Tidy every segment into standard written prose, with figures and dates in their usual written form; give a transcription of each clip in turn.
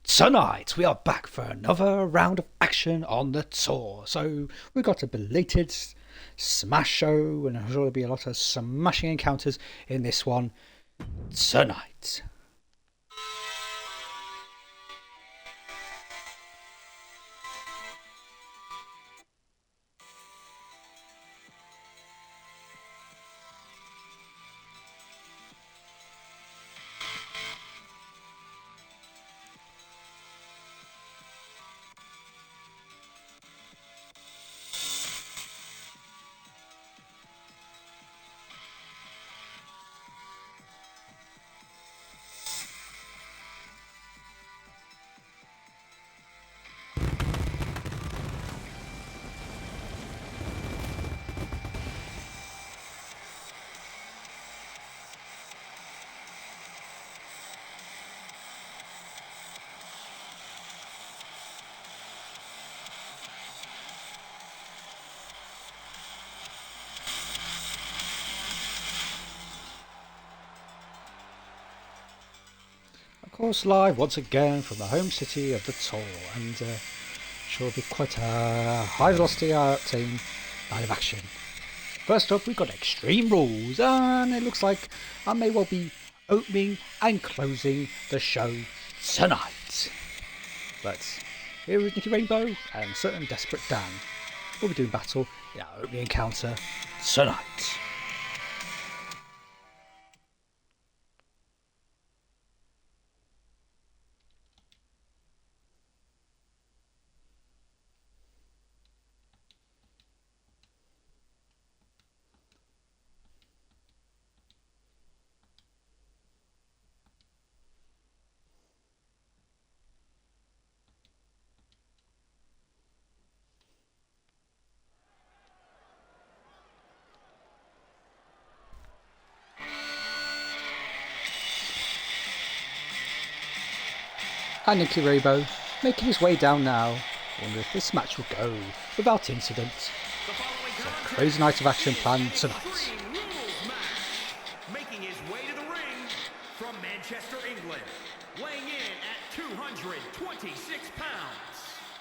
Tonight we are back for another round of action on the tour. So we've got a belated Smash show, and I'm sure there'll be a lot of smashing encounters in this one tonight. Of course, live once again from the home city of the tour, and sure will be quite a high velocity team line of action. First up, we've got Extreme Rules, and it looks like I may well be opening and closing the show tonight. But here is Nicky Rainbow and certain Desperate Dan. We'll be doing battle in our opening encounter tonight. And Nicky Rainbow making his way down now. Wonder if this match will go without incident. It's a crazy night of action planned tonight. Making his way to the ring from Manchester, England, weighing in at 226 pounds,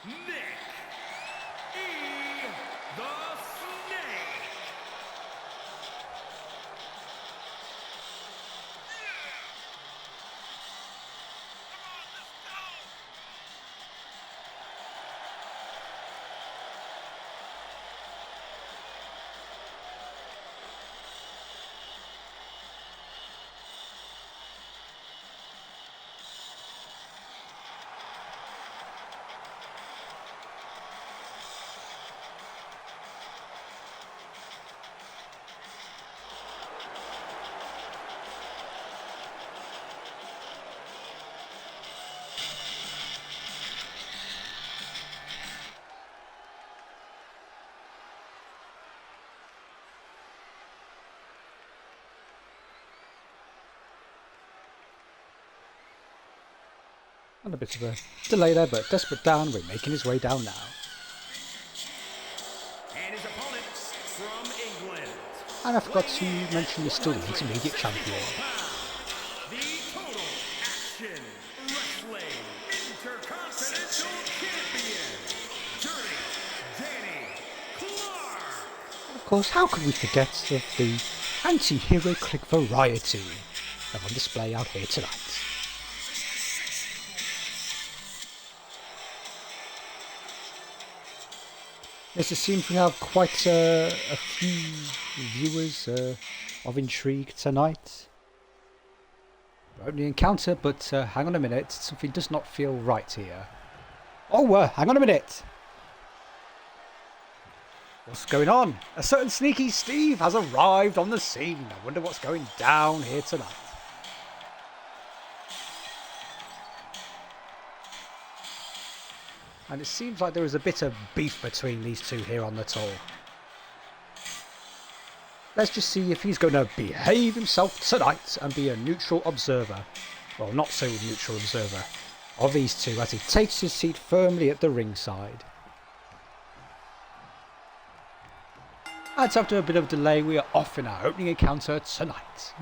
Nick E. the Snake. And a bit of a delay there, but Desperate Dan will be making his way down now. And his opponent from England. And I forgot to mention he's still the intermediate champion. The Total Action Wrestling Intercontinental Champion, Dirty Danny Clark. Of course, how could we forget of the anti-hero click variety that are on display out here tonight? Yes, it seems we have quite a few viewers of intrigue tonight. We're only encounter, but hang on a minute, something does not feel right here. Oh, hang on a minute! What's going on? A certain Sneaky Steve has arrived on the scene. I wonder what's going down here tonight. And it seems like there is a bit of beef between these two here on the tour. Let's just see if he's going to behave himself tonight and be a neutral observer. Well, not so neutral observer of these two as he takes his seat firmly at the ringside. And after a bit of delay, we are off in our opening encounter tonight.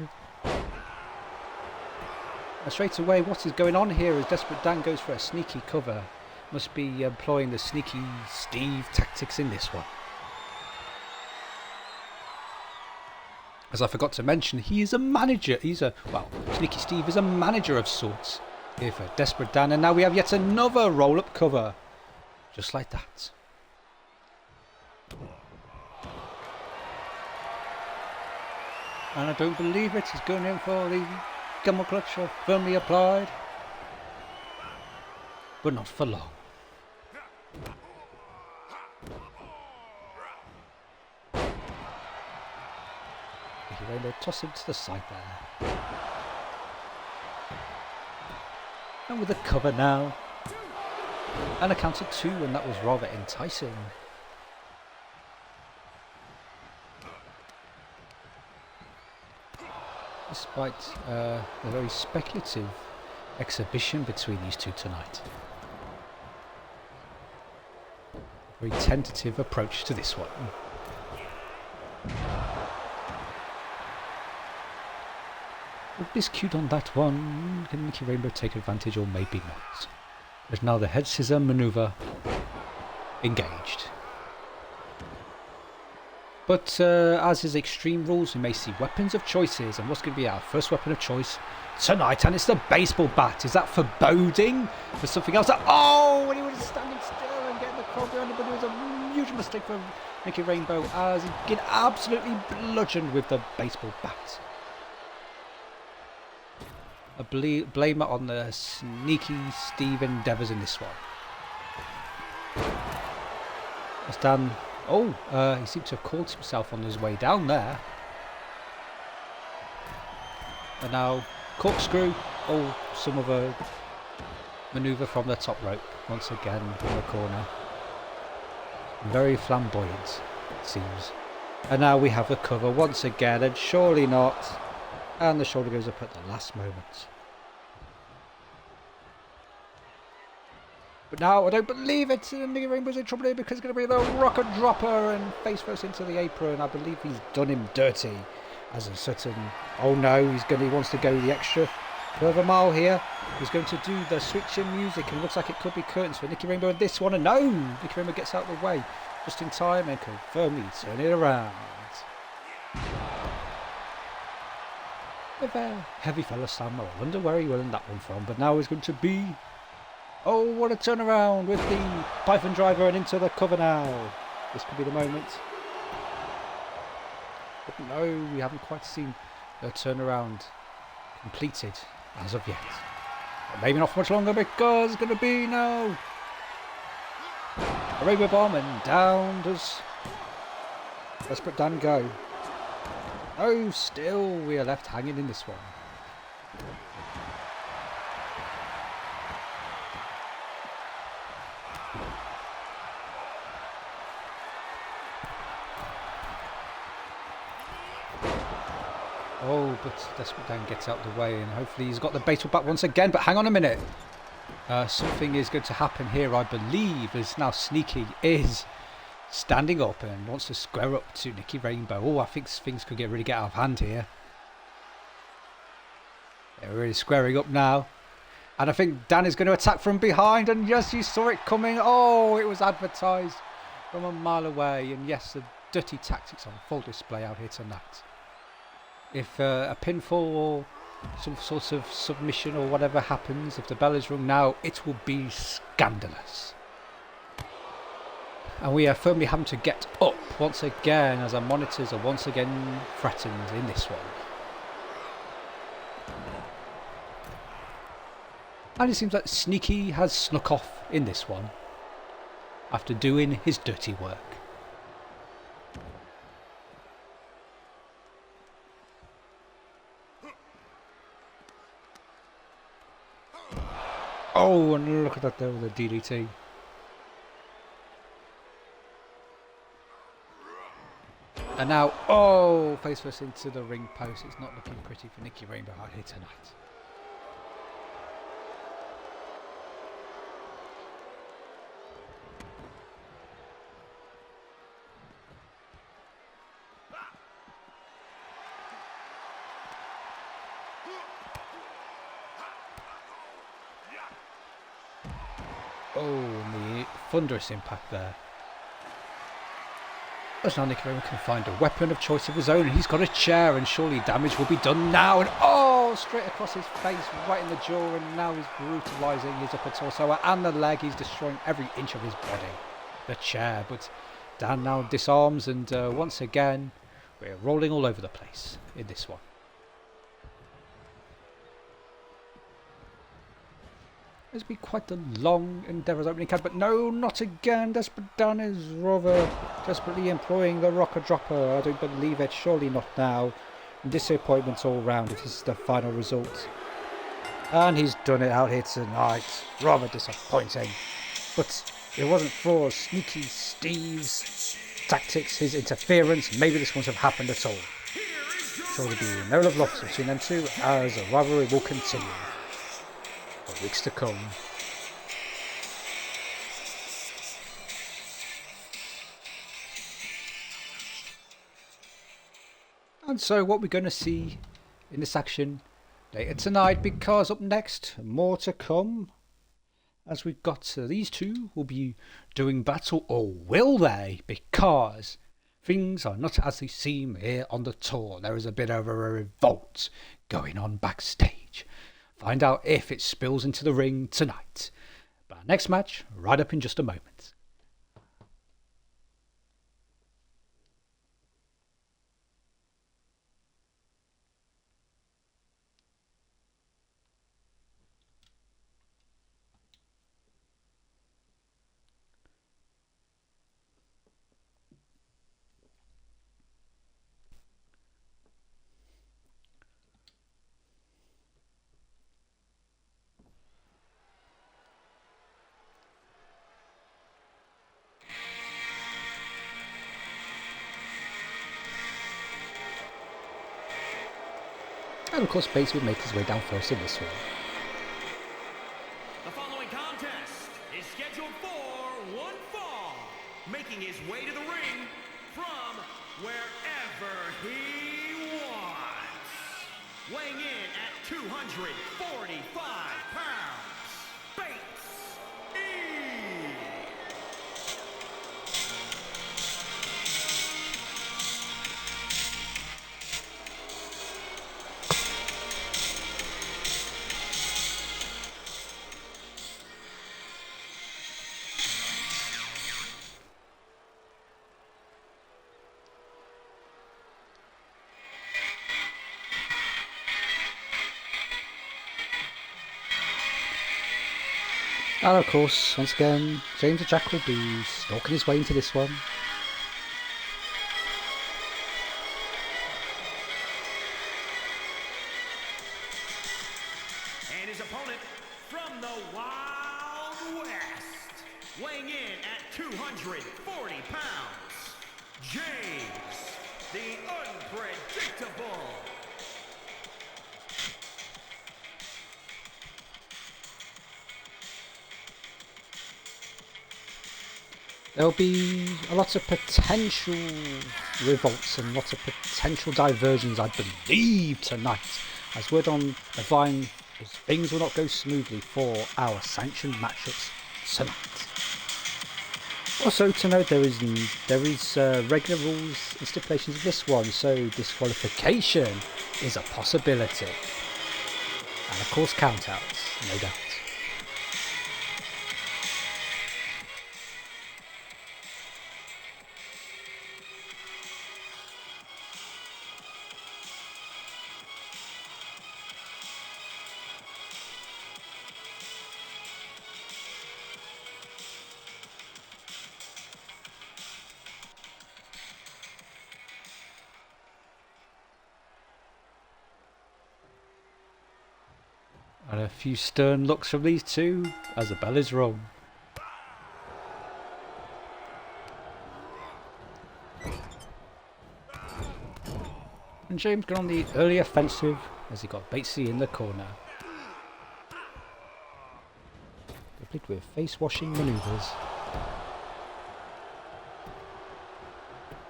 Straight away, what is going on here as Desperate Dan goes for a sneaky cover. Must be employing the sneaky Steve tactics in this one. As I forgot to mention, he is a manager. Sneaky Steve is a manager of sorts here for Desperate Dan. And now we have yet another roll-up cover. Just like that. And I don't believe it. He's going in for the Gummel Clutch firmly applied. But not for long. Nicky Rainbow toss him to the side there. And with a cover now. And a count of 2, and that was rather enticing. Despite the very speculative exhibition between these two tonight. Very tentative approach to this one. Miscued on that one. Can Nicky Rainbow take advantage or maybe not? There's now the head scissor maneuver engaged. But as is Extreme Rules, we may see weapons of choices. And what's going to be our first weapon of choice tonight? And it's the baseball bat. Is that foreboding for something else? Oh, when he was standing still and getting the crowd behind him, but it was a huge mistake for Nicky Rainbow as he get absolutely bludgeoned with the baseball bat. A blamer on the sneaky Steve endeavours in this one. As Dan, he seemed to have caught himself on his way down there. And now corkscrew, some other manoeuvre from the top rope once again in the corner. Very flamboyant, it seems. And now we have the cover once again, and surely not. And the shoulder goes up at the last moment. But now I don't believe it. Nicky Rainbow's in trouble here because it's going to be the rocket dropper and face first into the apron. I believe he's done him dirty. As a certain, he wants to go the extra further mile here. He's going to do the switch in music, and it looks like it could be curtains for Nicky Rainbow with this one. And no, Nicky Rainbow gets out of the way just in time and can firmly turn it around. With a heavy fella Sam, I wonder where he learned that one from, but now he's going to be, what a turnaround with the Python driver and into the cover now. This could be the moment. But no, we haven't quite seen the turnaround completed as of yet. But maybe not for much longer because it's going to be now a Rainbow Bomb, and down does Desperate Dan go. Oh, still we are left hanging in this one. But Desperate Dan gets out the way, and hopefully he's got the baseball bat once again. But hang on a minute. Something is going to happen here, I believe, as now Sneaky is standing up and wants to square up to Nicky Rainbow. I think things could really get out of hand here. They're really squaring up now. And I think Dan is going to attack from behind. And yes, you saw it coming. It was advertised from a mile away. And yes, the dirty tactics on full display out here tonight. If a pinfall or some sort of submission or whatever happens, if the bell is rung now, it will be scandalous. And we are firmly having to get up once again as our monitors are once again threatened in this one. And it seems like Sneaky has snuck off in this one after doing his dirty work. And look at that there with the DDT. And now, face first into the ring post. It's not looking pretty for Nicky Rainbow out here tonight. Oh, and the thunderous impact there. As now Nick Roma can find a weapon of choice of his own, and he's got a chair, and surely damage will be done now. And oh, straight across his face, right in the jaw, and now he's brutalising his upper torso and the leg. He's destroying every inch of his body. The chair, but Dan now disarms, and once again, we're rolling all over the place in this one. It's been quite a long endeavour opening card, but no, not again. Desperate Dan is rather desperately employing the rocker dropper. I don't believe it. Surely not now. Disappointment all round if this is the final result. And he's done it out here tonight. Rather disappointing. But it wasn't for Sneaky Steve's tactics, his interference. Maybe this wouldn't have happened at all. Surely be no love lost between them two as the rivalry will continue for weeks to come. And so what we're going to see in this action later tonight, because up next, more to come, as we've got these two will be doing battle, or will they? Because things are not as they seem here on the tour. There is a bit of a revolt going on backstage. Find out if it spills into the ring tonight. But our next match, right up in just a moment. And of course, Bates would make his way down first in this one. The following contest is scheduled for one fall, making his way to the ring from wherever he wants. Weighing in at 245 pounds, Bates E. And of course, once again, James the Jack will be stalking his way into this one. And his opponent from the Wild West, weighing in at 240 pounds, James, the Unpredictable. There'll be a lot of potential revolts and lots of potential diversions, I believe, tonight. As word on the vine, things will not go smoothly for our sanctioned matchups tonight. Also to note, there is regular rules and stipulations of this one, so disqualification is a possibility. And of course countouts, no doubt. And a few stern looks from these two as the bell is rung. And James got on the early offensive as he got Batesy in the corner. Complete with face-washing manoeuvres.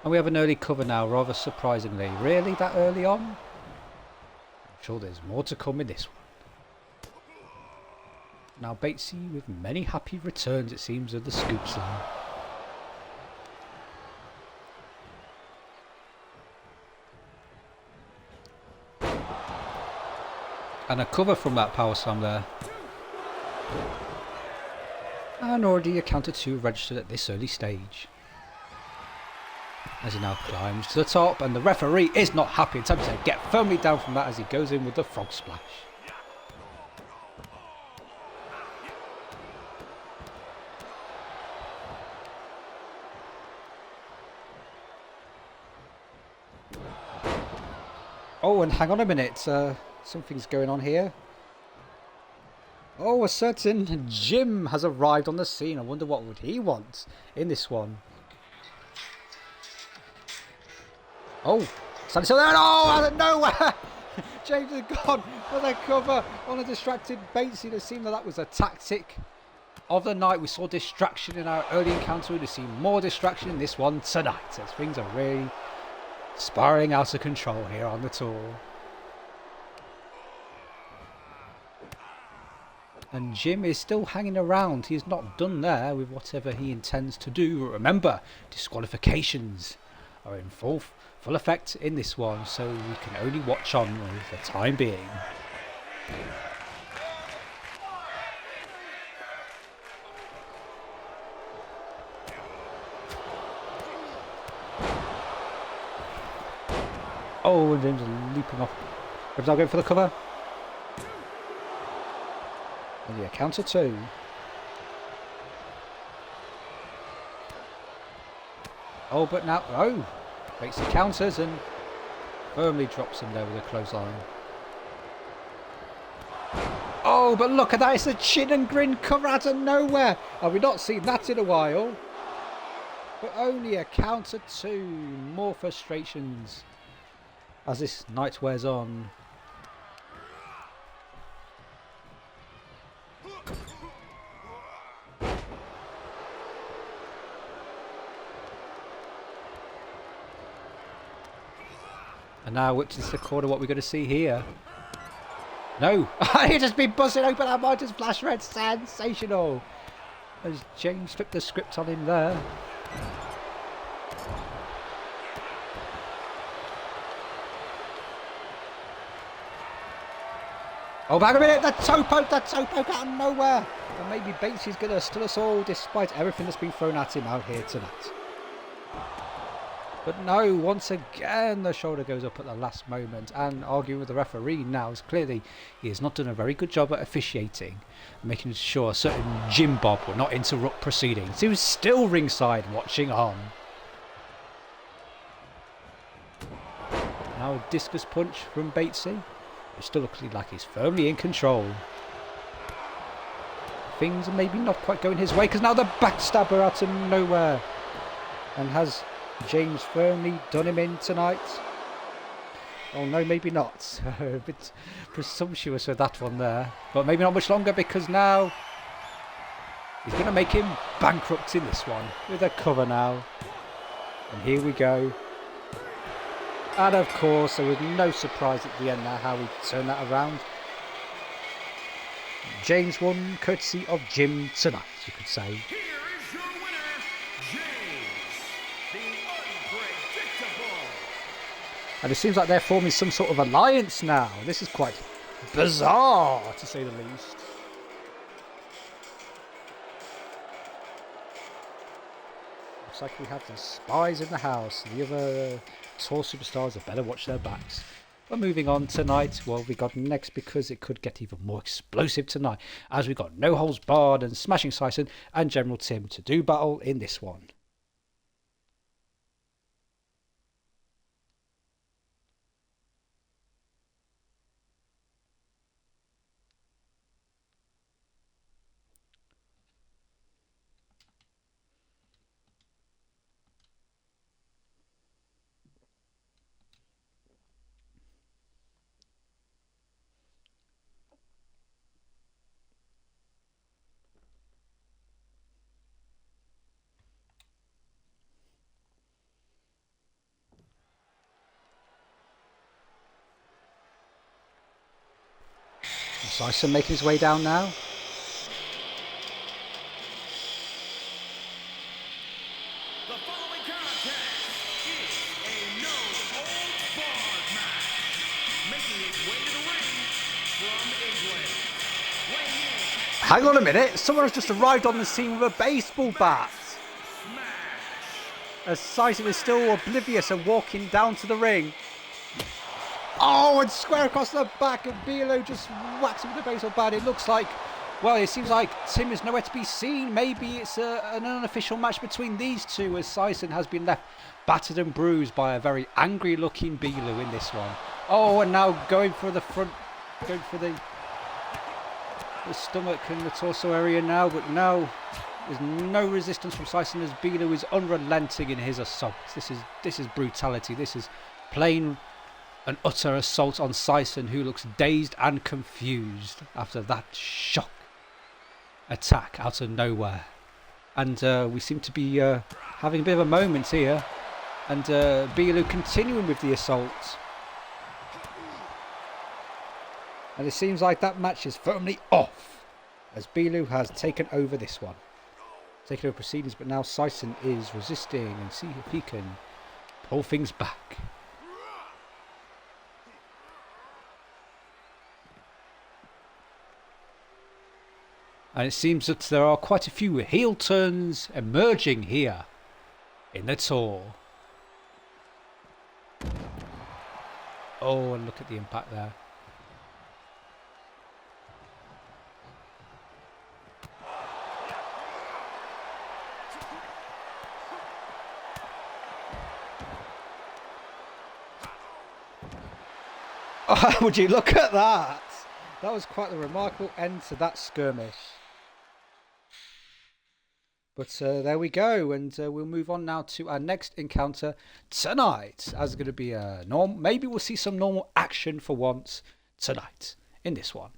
And we have an early cover now, rather surprisingly. Really, that early on? I'm sure there's more to come in this one. Now Batesy with many happy returns, it seems, of the scoop slam. And a cover from that power slam there. And already a counter 2 registered at this early stage. As he now climbs to the top, and the referee is not happy. It's time to get firmly down from that as he goes in with the frog splash. Oh, and hang on a minute, something's going on here. Oh, a certain Jim has arrived on the scene. I wonder what would he want in this one. Oh, standing still there. Oh, out of nowhere! James has gone for the cover on a distracted Batesy. It seemed that was a tactic of the night. We saw distraction in our early encounter. We've seen more distraction in this one tonight, as things are really spiraling out of control here on the tour. And Jim is still hanging around. He's not done there with whatever he intends to do. But remember, disqualifications are in full effect in this one, so we can only watch on for the time being. Oh, and James is leaping off. James now going for the cover. And yeah, counter 2. Oh, but now, oh, makes the counters and firmly drops him there with a clothesline. Oh, but look at that, it's a chin and grin cover out of nowhere. Have we not seen that in a while? But only a counter 2. More frustrations as this night wears on. And now, which is the corner, what we're going to see here? No! He just been buzzing open our Midas Flash Red. Sensational! As James flipped the script on him there. Oh, back a minute! The toe poke out of nowhere! And maybe Batesy's going to steal us all despite everything that's been thrown at him out here tonight. But no, once again the shoulder goes up at the last moment, and arguing with the referee now is clearly he has not done a very good job at officiating, making sure a certain Jim Bob will not interrupt proceedings. He was still ringside watching on. Now a discus punch from Batesy. It still looks like he's firmly in control. Things are maybe not quite going his way, because now the backstabber out of nowhere. And has James firmly done him in tonight? Oh no, maybe not. A bit presumptuous with that one there. But maybe not much longer, because now he's going to make him bankrupt in this one with a cover now. And here we go. And of course, there was no surprise at the end now how we turned that around. James won courtesy of Jim tonight, you could say. Here is your winner, James, the Unpredictable. And it seems like they're forming some sort of alliance now. This is quite bizarre, to say the least. Looks like we have the spies in the house. The other tour superstars have better watch their backs. But moving on tonight, what we got next, because it could get even more explosive tonight, as we got No Holds Barred and Smashing Sison and General Tim to do battle in this one. Sison making his way down now. Hang on a minute, someone has just arrived on the scene with a baseball bat. As Sison is still oblivious and walking down to the ring. Oh, and square across the back, and Bigelow just whacks him with the baseball bat. It looks like, well, it seems like Tim is nowhere to be seen. Maybe it's an unofficial match between these two, as Sison has been left battered and bruised by a very angry looking Bigelow in this one. Oh, and now going for the front, going for the stomach and the torso area now, but no. There's no resistance from Sison as Bigelow is unrelenting in his assault. This is brutality. This is plain and utter assault on Sison, who looks dazed and confused after that shock attack out of nowhere. And we seem to be having a bit of a moment here. And Bigelow continuing with the assault. And it seems like that match is firmly off, as Bigelow has taken over this one. Taking over proceedings, but now Sison is resisting and see if he can pull things back. And it seems that there are quite a few heel turns emerging here in the tour. Oh, and look at the impact there. Oh, would you look at that? That was quite a remarkable end to that skirmish. But there we go, and we'll move on now to our next encounter tonight. As it's going to be a maybe we'll see some normal action for once tonight in this one.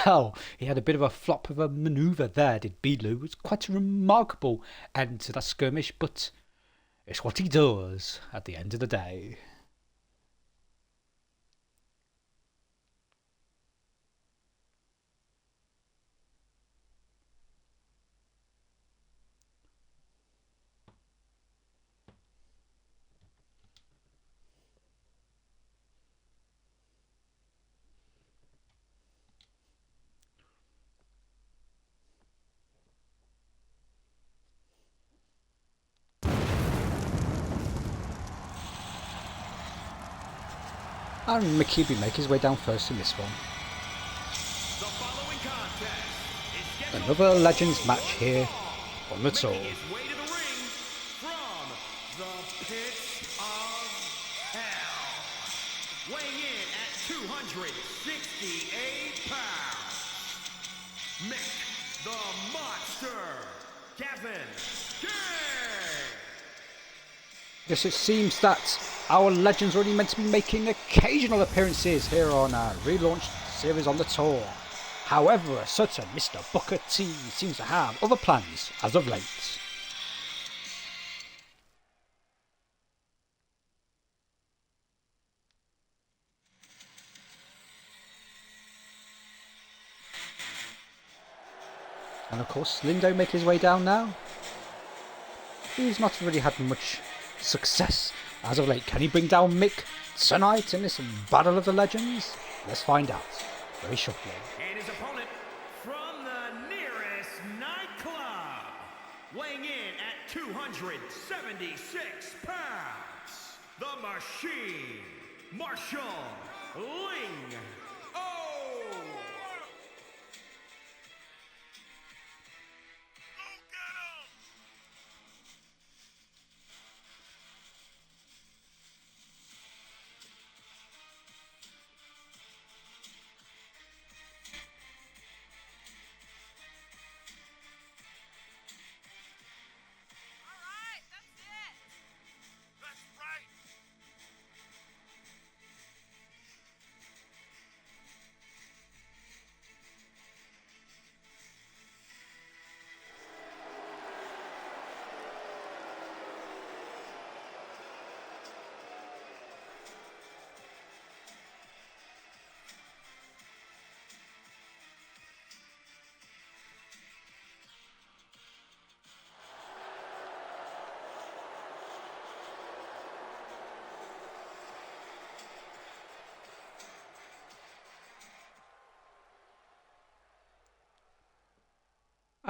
Well, he had a bit of a flop of a manoeuvre there, did Bigelow. It was quite a remarkable end to that skirmish, but it's what he does at the end of the day. And Mickey will make his way down first in this one. Another Legends match here on the tour. Weighing in at 268 pounds, Mick the Monster Gavin Gay. Yes, it seems that our legends are already meant to be making occasional appearances here on our relaunched series on the tour. However, a certain Mr. Booker T seems to have other plans as of late. And of course, Lindo making his way down now. He's not really had much success as of late. Can he bring down Mick tonight in this Battle of the Legends? Let's find out very shortly. And his opponent from the nearest nightclub, weighing in at 276 pounds, the Machine, Marshall Ling.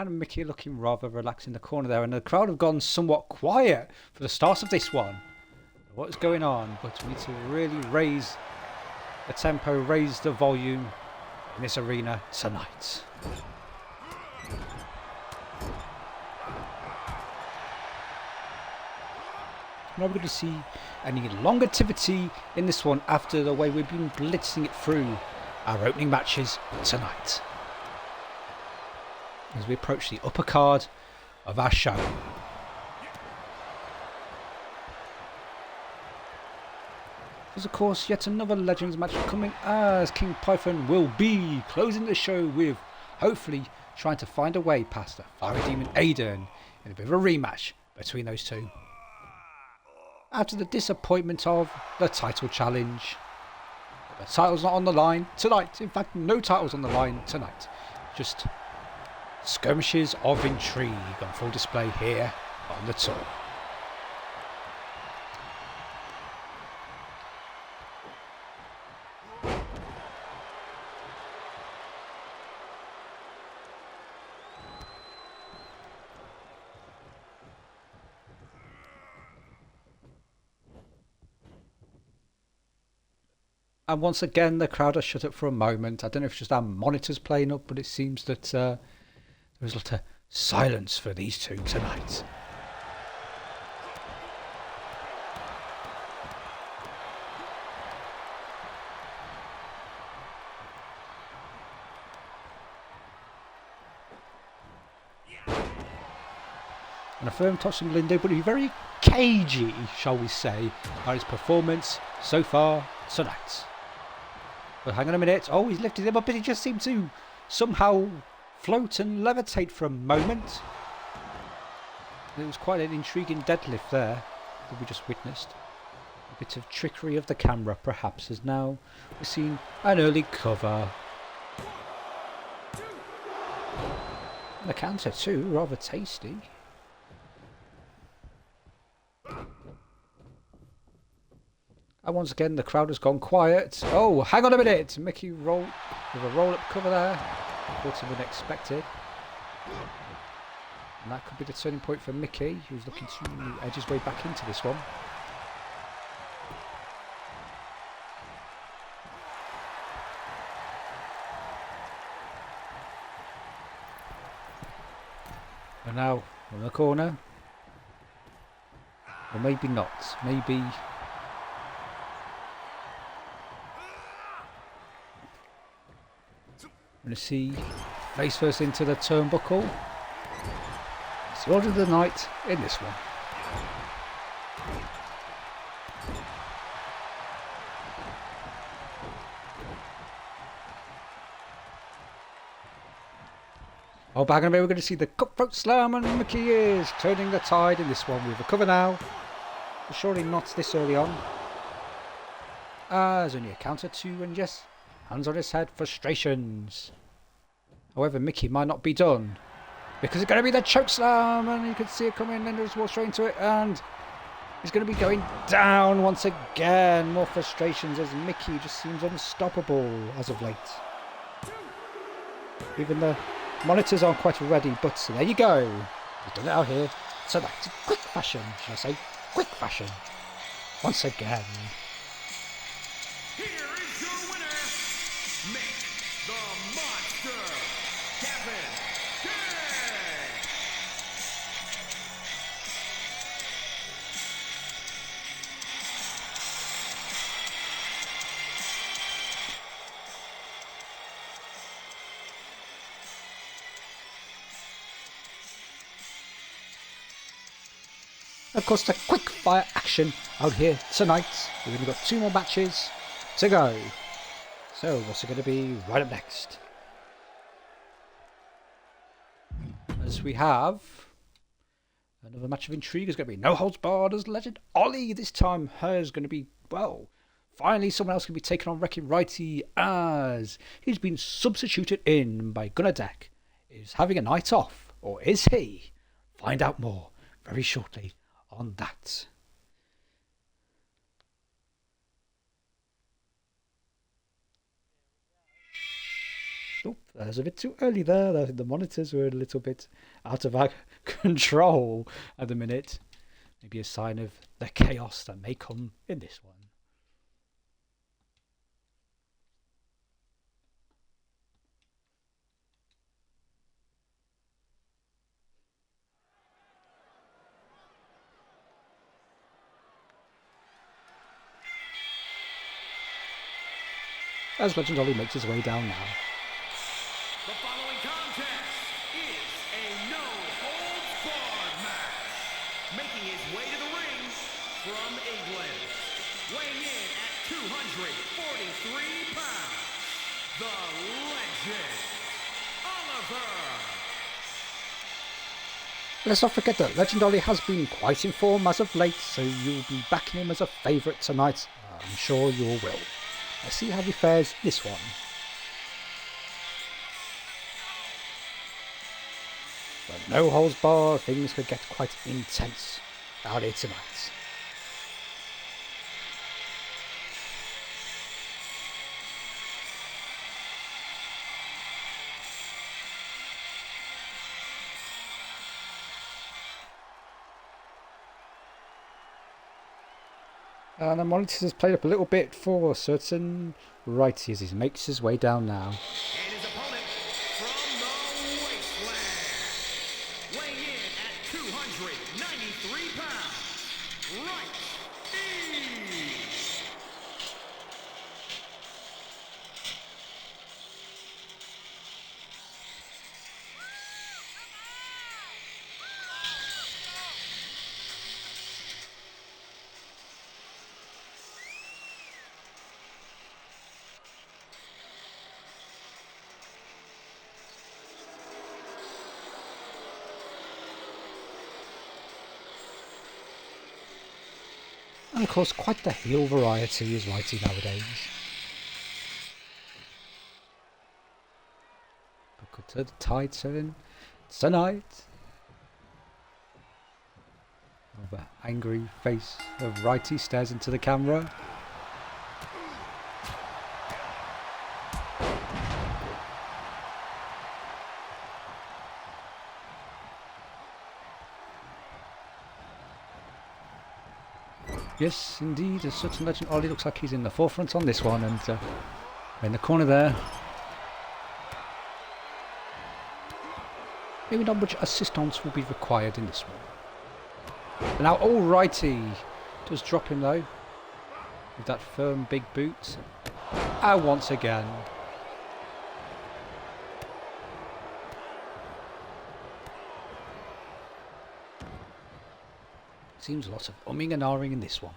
and Mickey looking rather relaxed in the corner there, and the crowd have gone somewhat quiet for the start of this one. What is going on? But we need to really raise the tempo, raise the volume in this arena tonight. Now we're going to see any longevity in this one after the way we've been blitzing it through our opening matches tonight, as we approach the upper card of our show. There's of course yet another Legends match coming, as King Python will be closing the show with hopefully trying to find a way past the Fiery Demon Aiden in a bit of a rematch between those two, after the disappointment of the title challenge. The title's not on the line tonight. In fact, no titles on the line tonight. Just skirmishes of intrigue on full display here on the tour. And once again, the crowd are shut up for a moment. I don't know if it's just our monitors playing up, but it seems that there is a lot of silence for these two tonight. And a firm touch from Lindo, but he's very cagey, shall we say, on his performance so far tonight. But hang on a minute. Oh, he's lifted him up, but he just seemed to somehow float and levitate for a moment. It was quite an intriguing deadlift there that we just witnessed. A bit of trickery of the camera, perhaps, as now we've seen an early cover. And the counter too, rather tasty. And once again, the crowd has gone quiet. Oh, hang on a minute! Mickey roll with a roll-up cover there. Caught him unexpected. And that could be the turning point for Mickey, who's looking to edge his way back into this one. And now, in the corner. Or maybe not. Maybe... I'm going to see face first into the turnbuckle. It's the order of the night in this one. Oh, back in a minute, we're going to see the cutthroat slam, and Mickey is turning the tide in this one with a cover now. But surely not this early on. There's only a counter two, and yes, hands on his head, frustrations. However, Mickey might not be done, because it's going to be the choke slam, and you can see it coming, and just walk straight into it, and he's going to be going down once again. More frustrations as Mickey just seems unstoppable as of late. Even the monitors aren't quite ready, but there you go. He's done it out here. So that's quick fashion, should I say? Quick fashion. Once again. Here is your winner, Mick the Monster, Kevin King. Of course, the quick fire action out here tonight. We've only got 2 more matches to go. So, what's it going to be right up next? As we have another match of intrigue, is going to be no holds barred as Legend Ollie. This time, hers going to be, well, finally someone else can be taken on Wrecking Righty, as he's been substituted in by Gunnar Deck. Is having a night off, or is he? Find out more very shortly on that. Oh, that was a bit too early there. The monitors were a little bit out of our control at the minute. Maybe a sign of the chaos that may come in this one. As Legend Ollie makes his way down now. The following contest is a no-holds-barred match. Making his way to the ring from England, weighing in at 243 pounds, the Legend, Oliver. Let's not forget that Legend Ollie has been quite in form as of late, so you'll be backing him as a favourite tonight. I'm sure you will. Let's see how he fares this one. But no holds barred, things could get quite intense out here tonight. And the monitors has played up a little bit for certain righties as he makes his way down now. And his opponent from the wasteland, weighing in at 293 pounds, Right E. And of course, quite the heel variety is righty nowadays. Buckle to the tide turn tonight. Oh, the angry face of righty stares into the camera. Yes, indeed, a certain Legend Ollie looks like he's in the forefront on this one, and in the corner there. Maybe not much assistance will be required in this one. Now, alrighty, does drop him though, with that firm big boot. And once again. Seems lots of umming and ahhing in this one.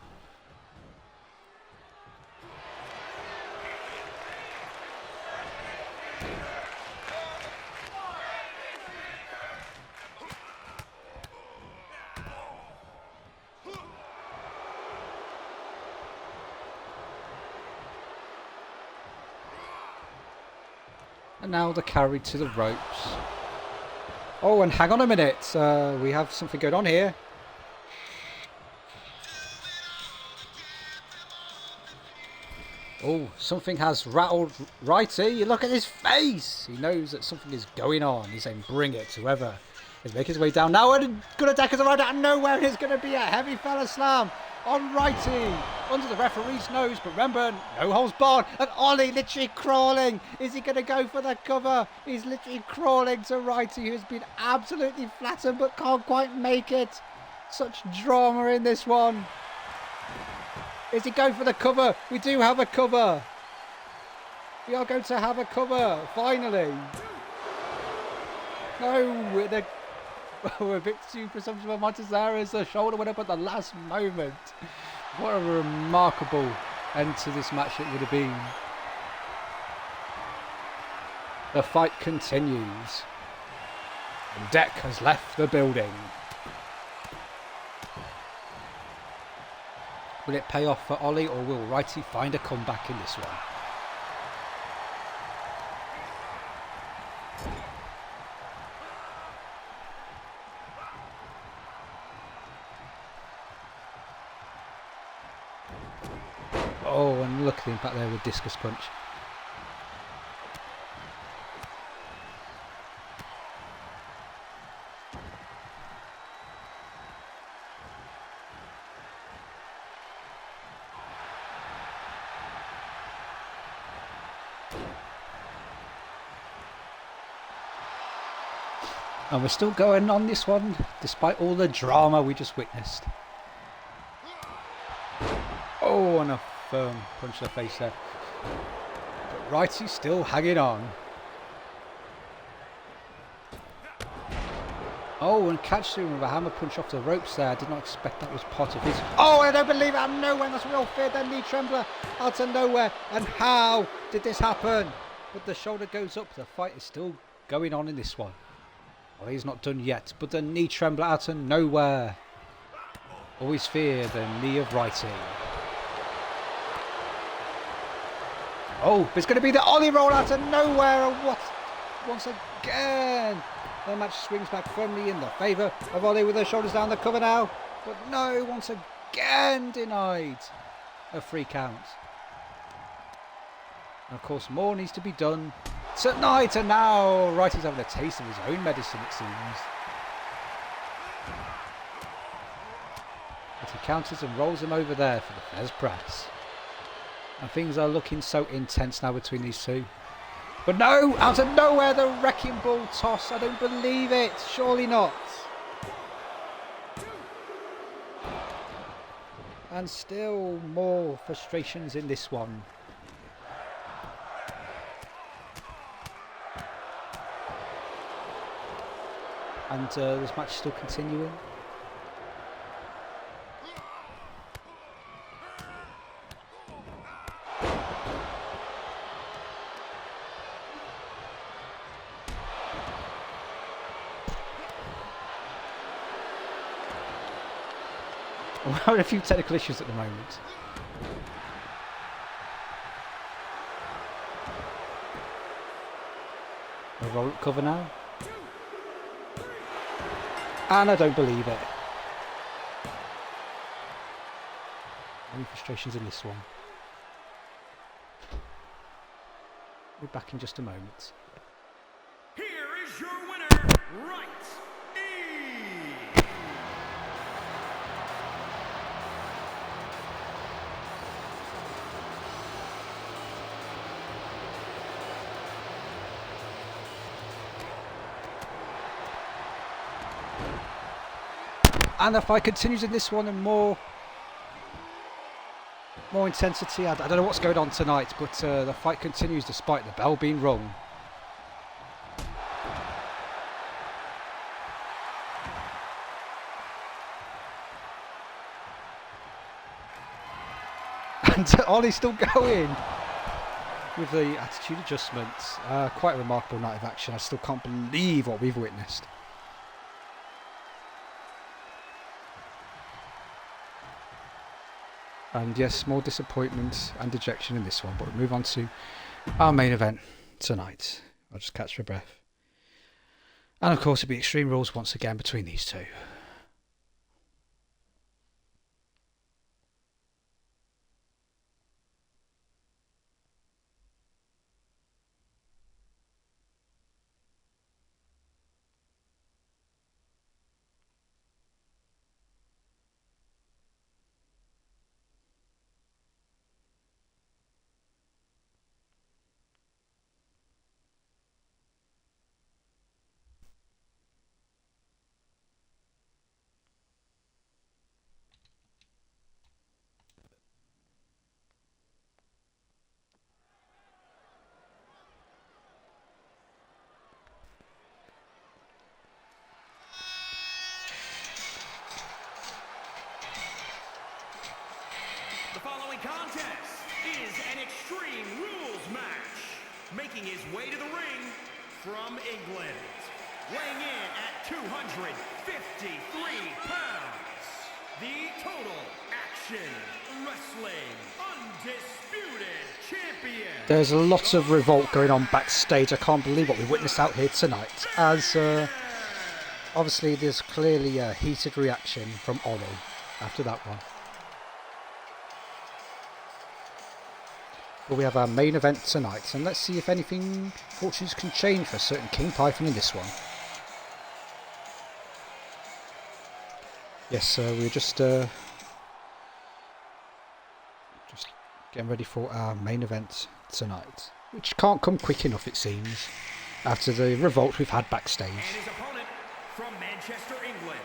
And now the carry to the ropes. Oh, and hang on a minute. We have something going on here. Oh, something has rattled Righty. Look at his face. He knows that something is going on. He's saying, bring it, whoever is making his way down. Now, and good attack is right out of nowhere. There's going to be a heavy fella slam on Righty under the referee's nose. But remember, no holds barred. And Ollie literally crawling. Is he going to go for the cover? He's literally crawling to Righty, who's been absolutely flattened but can't quite make it. Such drama in this one. Is he going for the cover? We do have a cover. We are going to have a cover, finally. No, we're a bit too presumptive of Montezera's. The shoulder went up at the last moment. What a remarkable end to this match it would have been. The fight continues. And Deck has left the building. Will it pay off for Ollie, or will Righty find a comeback in this one? Oh, and look at the impact there with discus punch. And we're still going on this one, despite all the drama we just witnessed. Oh, and a firm punch to the face there. But Righty's still hanging on. Oh, and catch him with a hammer punch off the ropes there. I did not expect that was part of his... Oh, I don't believe it. Out of nowhere. That's Will Fear. Then knee trembler out of nowhere. And how did this happen? But the shoulder goes up. The fight is still going on in this one. Well, he's not done yet. But the knee trembler out of nowhere. Always fear the knee of Righty. Oh, it's going to be the Ollie roll out of nowhere. And what? Once again. The match swings back firmly in the favour of Ollie with her shoulders down the cover now. But no, once again denied a free count. And of course, more needs to be done tonight. And now Righty's having a taste of his own medicine, it seems. But he counters and rolls him over there for the Fez press. And things are looking so intense now between these two. But no, out of nowhere, the Wrecking Ball toss. I don't believe it. Surely not. And still more frustrations in this one. And this match is still continuing. We're having a few technical issues at the moment. A roll up cover now. And I don't believe it. Any frustrations in this one? We're back in just a moment. Here is your winner, Right E. And the fight continues in this one, and more intensity. I don't know what's going on tonight, but the fight continues despite the bell being rung. And Ollie's still going with the attitude adjustments. Quite a remarkable night of action. I still can't believe what we've witnessed. And yes, more disappointment and dejection in this one, but we'll move on to our main event tonight. I'll just catch my breath. And of course, it'll be Extreme Rules once again between these two. The following contest is an Extreme Rules match. Making his way to the ring from England. Weighing in at 253 pounds. The Total Action Wrestling Undisputed Champion. There's a lot of revolt going on backstage. I can't believe what we witnessed out here tonight. As obviously there's clearly a heated reaction from Ollie after that one. But we have our main event tonight, and let's see if anything fortunes can change for a certain King Python in this one. Yes, we're just getting ready for our main event tonight, which can't come quick enough, it seems, after the revolt we've had backstage. And his opponent Manchester, England,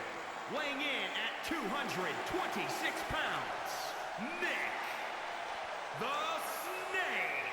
weighing in at 226 pounds, Nick the Snake.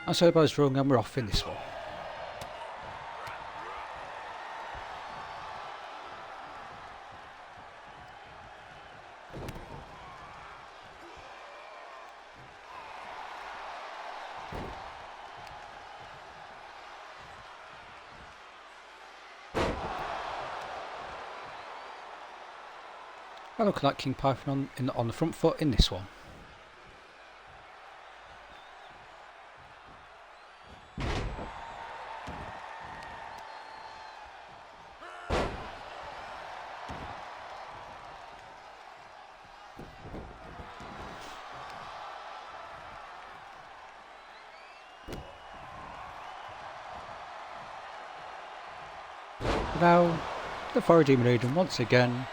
I suppose wrong and we're off in this one. I look like King Python on the front foot in this one. Now, the Fire Demon Agent once again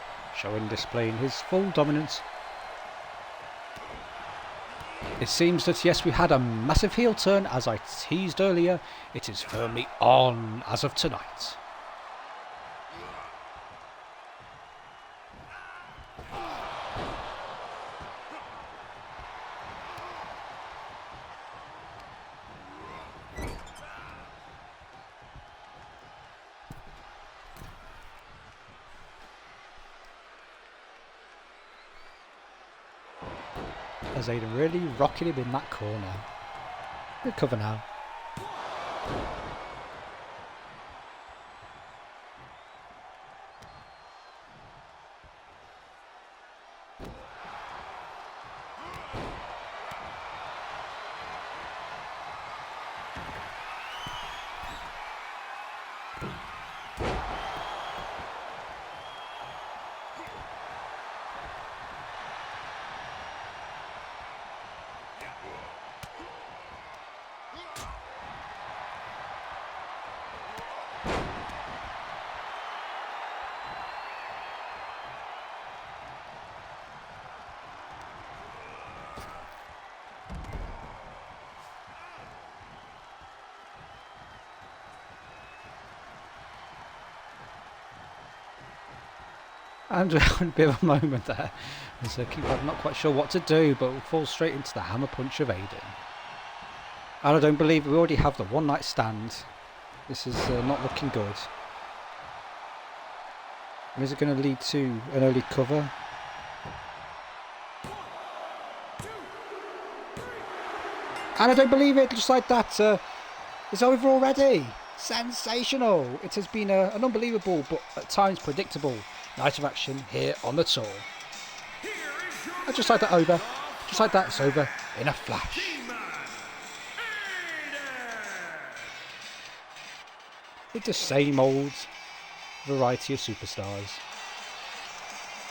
displaying his full dominance. It seems that yes, we had a massive heel turn as I teased earlier. It is firmly on as of tonight. As Aiden really rocking him in that corner. Good cover now. And we're having a bit of a moment there. As King Python not quite sure what to do, but will fall straight into the hammer punch of Aiden. And I don't believe we already have the one night stand. This is not looking good. And is it going to lead to an early cover? And I don't believe it, just like that. It's over already. Sensational. It has been an unbelievable, but at times predictable night of action here on the tour. And just like that over. Just like that, it's over in a flash. With the same old variety of superstars.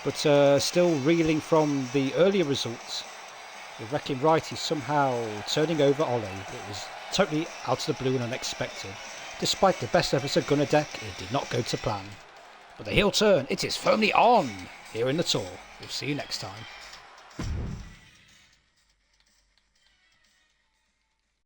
But still reeling from the earlier results. The Wrecking Right is somehow turning over Ollie. It was totally out of the blue and unexpected. Despite the best efforts of Gunner Deck, it did not go to plan. But the heel turn, it is firmly on here in the tour. We'll see you next time.